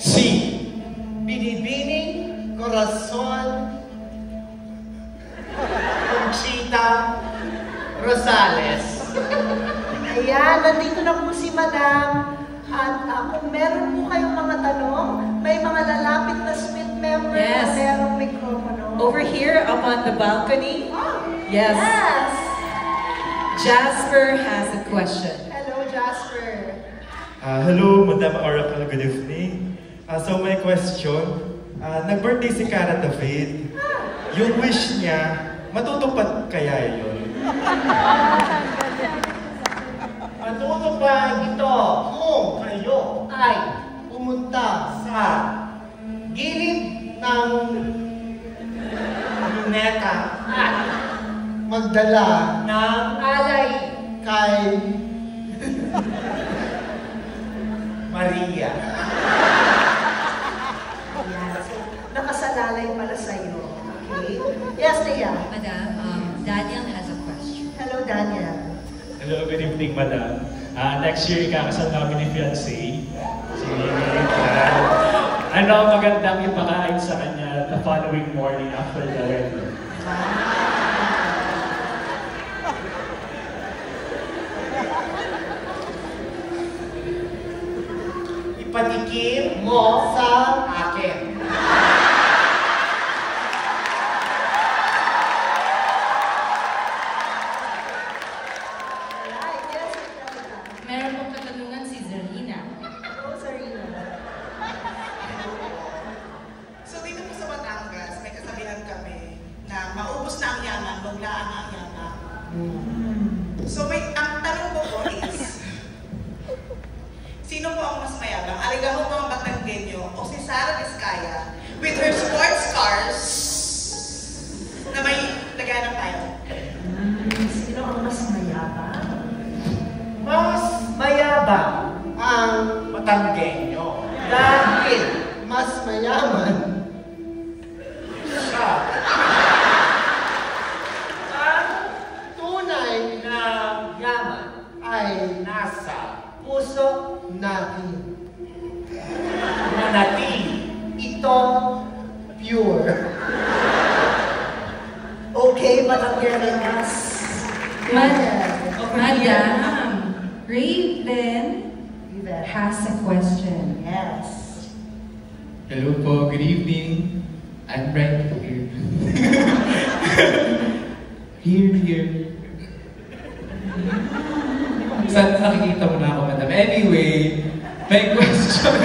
Si Binibining Corazon Conchita Rosales. Ayan, nandito na po si Madam. At kung meron po kayong mga tanong, may mga lalapit na Smith member na merong mikropono. Over here, up on the balcony. Oh, yes. Yes. Jasper has a question. Hello, Jasper. Hello, Madam Oracle. Good evening. So my question, nag-birthday si Cara David. Yung wish niya, matutupad kaya yun? Matutupad ito kung kayo ay pumunta sa gilid ng luneta at magdala ng alay kay Maria. Ayan, so nakasalalay pala sa'yo. Okay? Yes, Tia. Madam, Daniel has a question. Hello, Daniel. Hello, good evening, Madam. Next year, ikakasal namin ni fiancé. Si ano magandang ipakain sa kanya the following morning after the wedding? Ipatikim mo sa akin. Alright, yes, Tia. Meron pong katanungan si Zarina. Hello, Sarina. So dito po sa Batangas, may kasabihan kami na maubos na ang yaman, maglaan ang yaman. So ang tanong ko po is, sino po ang mas mayabang? Aligaho po ang Batanggenyo o si Sara Vizcaya with her sports cars na may lagayan ng tayo? Sino ang mas mayabang? Mas mayabang ang Batanggenyo dahil mas mayaman siya. Ang tunay na yaman ay nasa puso natin. Nanatili ito pure. Okay, Batangueras. Madam, Raven has a question. Yes. Hello po, good evening. I'm right here. Here. Saan nakikita mo na ako, Madam? Anyway, may question.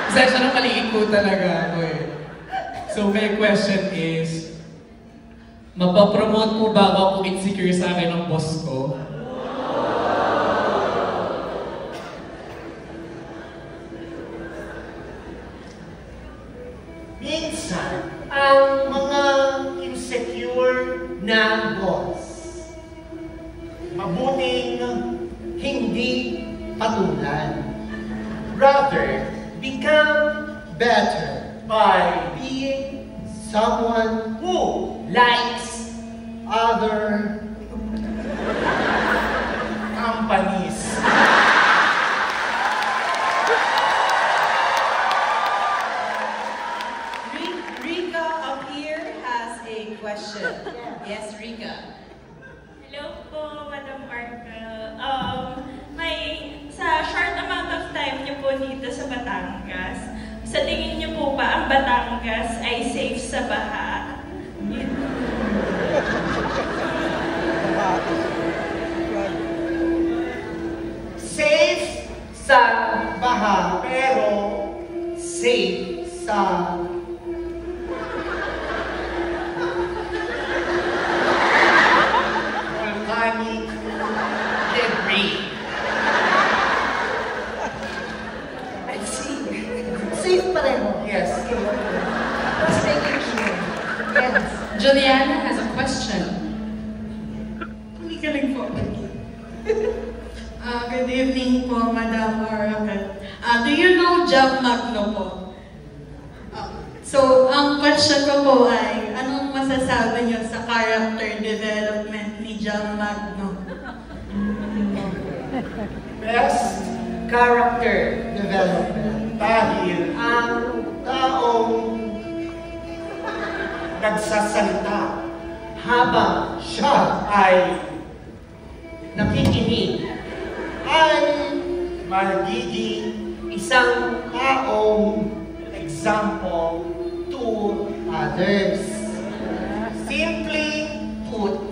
Kasi siya maliit po talaga ako eh. So my question is, mapapromote po ba ako kung insecure sa akin ng boss ko? Minsan, ang mga insecure na boss, mabuting hindi patulan. Rather, become better by being someone who likes other companies. Rika up here has a question. Yes, Rika. Hello po, Madam Arca. Sa short amount of time niyo po dito sa Batangas, sa tingin niyo po ba ang Batangas ay safe sa baha? Safe sa baha, pero safe sa volcanic debris. I see. Safe pareho. Yes. Okay. Just making sure. Yes. Juliana has a question. Galing po. Good evening po, Madam Oracle. Do you know Jam Magno po? So, ang question ko po ay, anong masasabi niyo sa character development ni Jam Magno? Best character development. Dahil ang taong nagsasalita habang siya ay nakikinig ay magiging isang taong example to others. simply Put,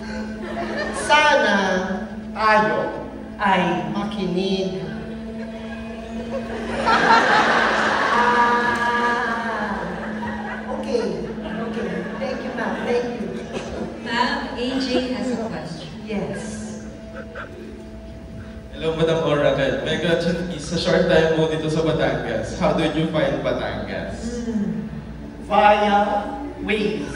sana tayo ay makinig. Okay. Okay. Thank you, ma'am. Thank you. Ma'am, AJ has a question. Yes. Hello, Madam Oracle. My question is, sa short time mo dito sa Batangas, how did you find Batangas? via ways.